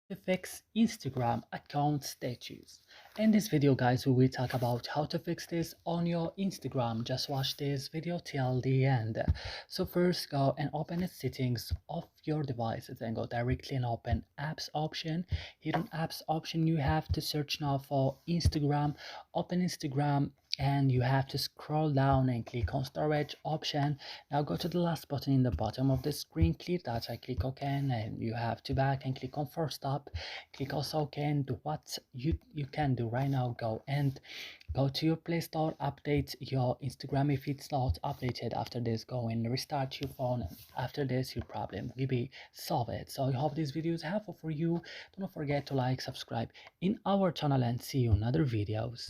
To fix Instagram account status. In this video guys, we will talk about how to fix this on your Instagram. Just watch this video till the end. So first go and open the settings of your device, then go directly and open apps option. Here on apps option you have to search now for Instagram. Open Instagram and you have to scroll down and click on storage option. Now go to the last button in the bottom of the screen, click that, I click OK, and you have to back and click on force stop. Click also OK, and do what you can do right now. Go to your Play Store, update your Instagram if it's not updated. After this, go and restart your phone. After this, your problem will be solved. So I hope this video is helpful for you. Don't forget to like, subscribe in our channel, and see you in other videos.